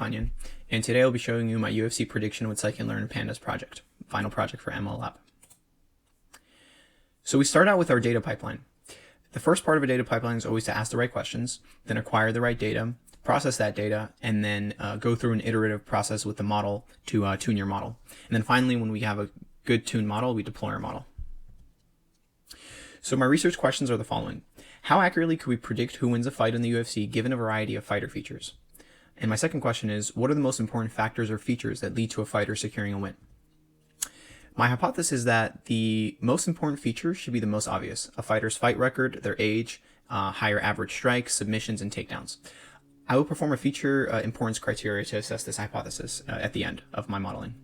Kanyan, and today I'll be showing you my UFC Prediction with Scikit-Learn and Pandas project, final project for ML Lab. So we start out with our data pipeline. The first part of a data pipeline is always to ask the right questions, then acquire the right data, process that data, and then go through an iterative process with the model to tune your model. And then finally, when we have a good tuned model, we deploy our model. So my research questions are the following. How accurately could we predict who wins a fight in the UFC given a variety of fighter features? And my second question is, what are the most important factors or features that lead to a fighter securing a win? My hypothesis is that the most important feature should be the most obvious: a fighter's fight record, their age, higher average strikes, submissions, and takedowns. I will perform a feature importance criteria to assess this hypothesis at the end of my modeling.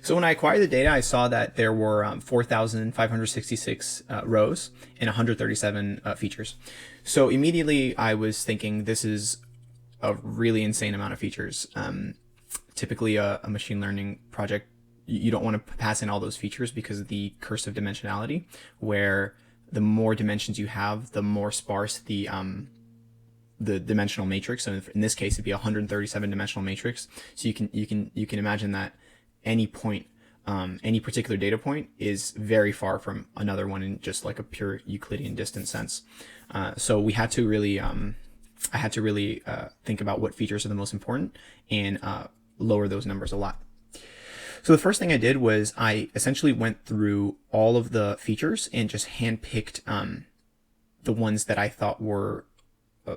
So when I acquired the data, I saw that there were 4,566 rows and 137 features. So immediately I was thinking, this is a really insane amount of features. Typically a machine learning project, you don't want to pass in all those features because of the curse of dimensionality, where the more dimensions you have, the more sparse the dimensional matrix. So in this case, it'd be a 137 dimensional matrix. So you can imagine that any point, any particular data point is very far from another one in just like a pure Euclidean distance sense. So we had to really, I had to really think about what features are the most important and lower those numbers a lot. So the first thing I did was I essentially went through all of the features and just handpicked the ones that I thought were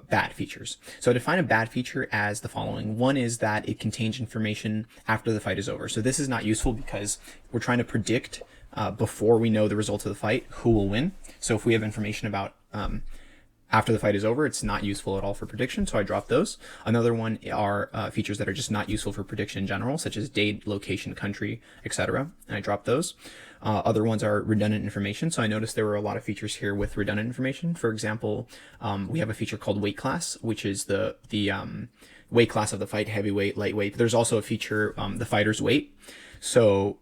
bad features. So I define a bad feature as the following. One is that it contains information after the fight is over. So this is not useful because we're trying to predict before we know the results of the fight who will win. So if we have information about after the fight is over, it's not useful at all for prediction, so I dropped those. Another one are features that are just not useful for prediction in general, such as date, location, country, etc., and I dropped those. Other ones are redundant information, so I noticed there were a lot of features here with redundant information. For example, we have a feature called weight class, which is the weight class of the fight, heavyweight, lightweight. There's also a feature, the fighter's weight. So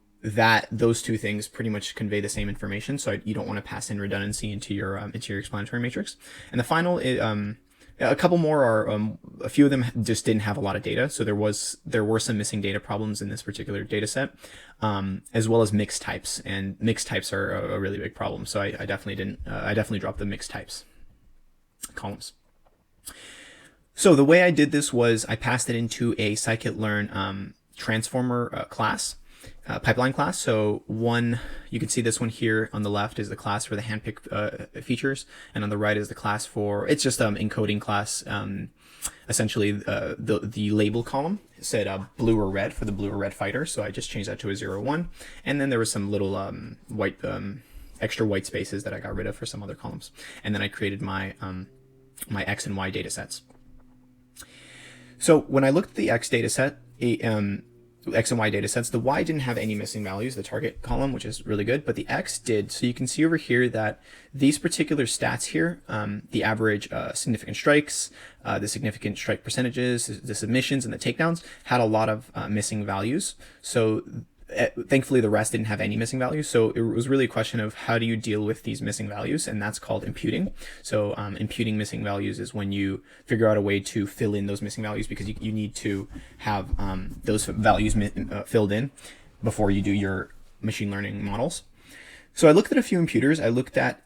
those two things pretty much convey the same information, so you don't want to pass in redundancy into your explanatory matrix. And the final, a couple more are a few of them just didn't have a lot of data, so there were some missing data problems in this particular data set, as well as mixed types, and mixed types are a really big problem. So I definitely dropped the mixed types columns. So the way I did this was I passed it into a scikit-learn transformer class. Pipeline class. So you can see this one here on the left is the class for the handpicked features, and on the right is the class for, it's just encoding class. Essentially, the label column said blue or red for the blue or red fighter, so I just changed that to a 0, 1, and then there was some little extra white spaces that I got rid of for some other columns, and then I created my my X and Y data sets. So when I looked at the X data set, X and Y data sets, the Y didn't have any missing values, the target column, which is really good, but the X did. So you can see over here that these particular stats here, the average significant strikes, the significant strike percentages, the submissions, and the takedowns had a lot of missing values. So thankfully the rest didn't have any missing values. So it was really a question of how do you deal with these missing values, and that's called imputing. So imputing missing values is when you figure out a way to fill in those missing values, because you need to have those values filled in before you do your machine learning models. So I looked at a few imputers. I looked at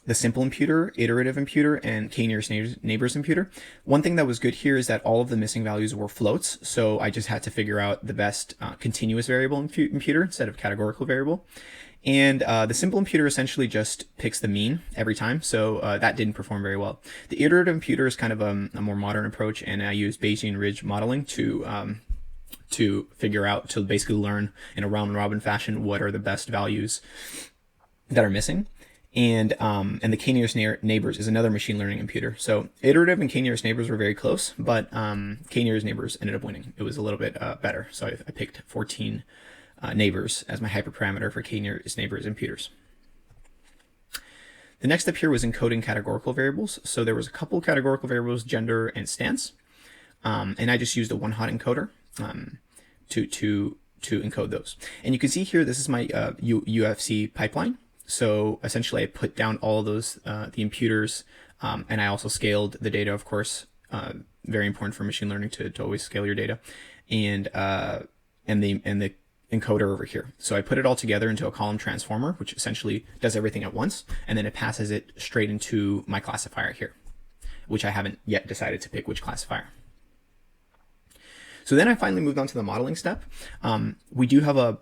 the simple imputer, iterative imputer, and k-nearest neighbors imputer. One thing that was good here is that all of the missing values were floats, so I just had to figure out the best continuous variable imputer instead of categorical variable. And the simple imputer essentially just picks the mean every time, so that didn't perform very well. The iterative imputer is kind of a more modern approach, and I use Bayesian ridge modeling to figure out, to basically learn in a round-robin fashion what are the best values that are missing. And the k-nearest neighbors is another machine learning imputer. So iterative and k-nearest neighbors were very close, but k-nearest neighbors ended up winning. It was a little bit better. So I picked 14 neighbors as my hyperparameter for k-nearest neighbors imputers. The next step here was encoding categorical variables. So there was a couple of categorical variables, gender and stance, and I just used a one-hot encoder to encode those. And you can see here, this is my UFC pipeline. So essentially I put down all of those, the imputers, and I also scaled the data, of course, very important for machine learning to always scale your data, and the encoder over here. So I put it all together into a column transformer, which essentially does everything at once, and then it passes it straight into my classifier here, which I haven't yet decided to pick which classifier. So then I finally moved on to the modeling step. We do have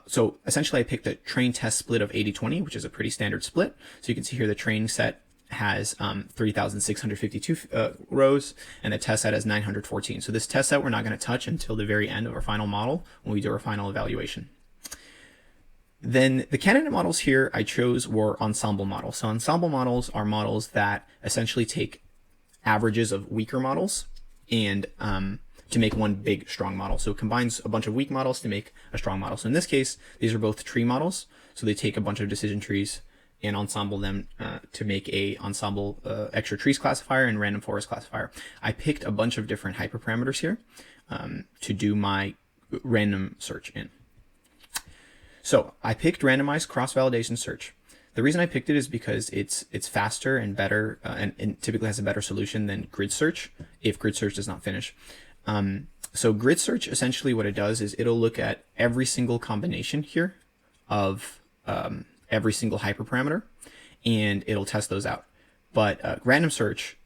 so essentially I picked a train test split of 80-20, which is a pretty standard split. So you can see here the training set has 3,652 rows, and the test set has 914. So this test set we're not going to touch until the very end of our final model when we do our final evaluation. Then the candidate models here I chose were ensemble models. So ensemble models are models that essentially take averages of weaker models and to make one big strong model. So it combines a bunch of weak models to make a strong model. So in this case, these are both tree models. So they take a bunch of decision trees and ensemble them to make a ensemble extra trees classifier and random forest classifier. I picked a bunch of different hyperparameters here to do my random search in. So I picked randomized cross-validation search. The reason I picked it is because it's faster and better and typically has a better solution than grid search if grid search does not finish. So grid search, essentially what it does is it'll look at every single combination here of every single hyperparameter, and it'll test those out. But random search,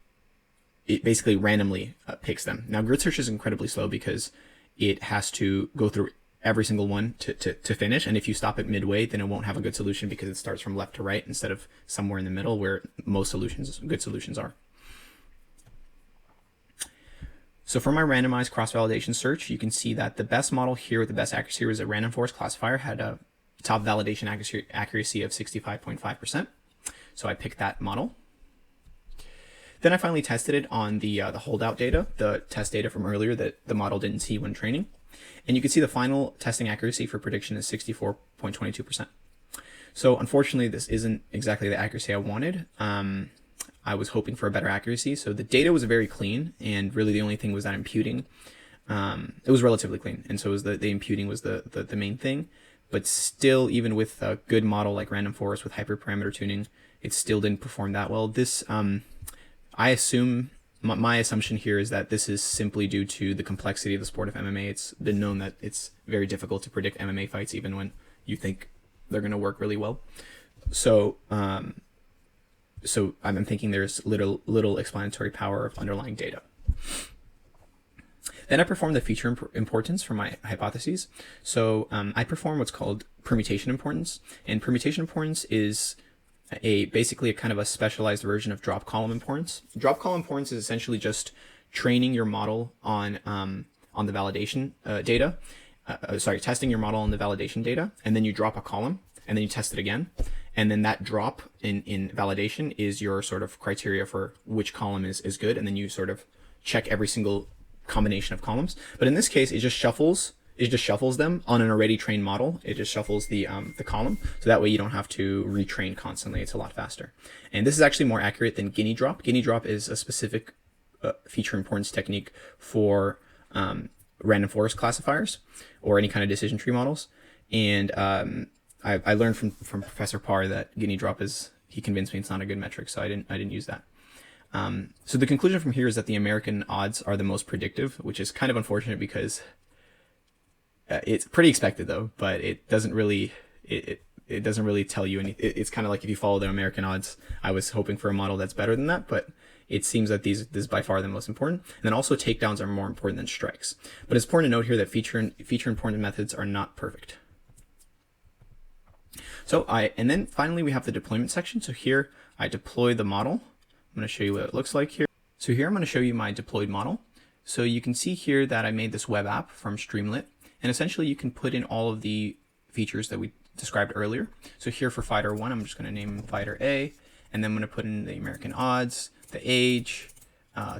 it basically randomly picks them. Now grid search is incredibly slow because it has to go through every single one to finish, and if you stop at midway, then it won't have a good solution because it starts from left to right instead of somewhere in the middle where most good solutions are. So for my randomized cross-validation search, you can see that the best model here with the best accuracy was a random forest classifier, had a top validation accuracy of 65.5%. So I picked that model. Then I finally tested it on the holdout data, the test data from earlier that the model didn't see when training. And you can see the final testing accuracy for prediction is 64.22%. So unfortunately, this isn't exactly the accuracy I wanted. I was hoping for a better accuracy. So the data was very clean, and really the only thing was that imputing. It was relatively clean, and so was the imputing was the main thing. But still, even with a good model like random forest with hyperparameter tuning, it still didn't perform that well. This, I assume, my assumption here is that this is simply due to the complexity of the sport of MMA. It's been known that it's very difficult to predict MMA fights, even when you think they're going to work really well. So, so I'm thinking there's little explanatory power of underlying data. Then I performed the feature importance for my hypotheses. So I performed what's called permutation importance, and permutation importance is basically a kind of a specialized version of drop column importance. Drop column importance is essentially just training your model on the validation data. Testing your model on the validation data, and then you drop a column, and then you test it again. And then that drop in validation is your sort of criteria for which column is good. And then you sort of check every single combination of columns. But in this case, it just shuffles them on an already trained model. It just shuffles the column. So that way you don't have to retrain constantly. It's a lot faster. And this is actually more accurate than Guinea drop. Guinea drop is a specific feature importance technique for random forest classifiers or any kind of decision tree models. And I learned from Professor Parr that Guinea drop he convinced me it's not a good metric, so I didn't use that. So the conclusion from here is that the American odds are the most predictive, which is kind of unfortunate because it's pretty expected though, but it doesn't really tell you anything. It's kind of like if you follow the American odds, I was hoping for a model that's better than that, but it seems that this is by far the most important. And then also takedowns are more important than strikes. But it's important to note here that feature important methods are not perfect. So and then finally we have the deployment section. So here I deploy the model. I'm going to show you what it looks like here. So here I'm going to show you my deployed model. So you can see here that I made this web app from Streamlit, and essentially you can put in all of the features that we described earlier. So here for fighter 1, I'm just going to name fighter A, and then I'm going to put in the American odds, the age,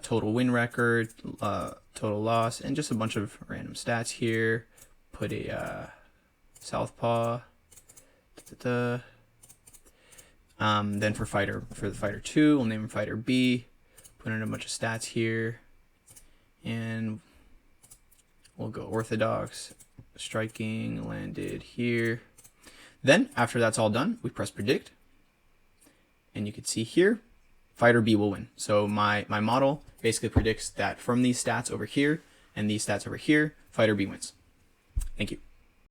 total win record, total loss, and just a bunch of random stats here. Put a southpaw. Then for the fighter 2, we'll name him fighter B. Put in a bunch of stats here, and we'll go orthodox, striking, landed here. Then after that's all done, we press predict, and you can see here fighter B will win. So my model basically predicts that from these stats over here and these stats over here, fighter B wins. Thank you.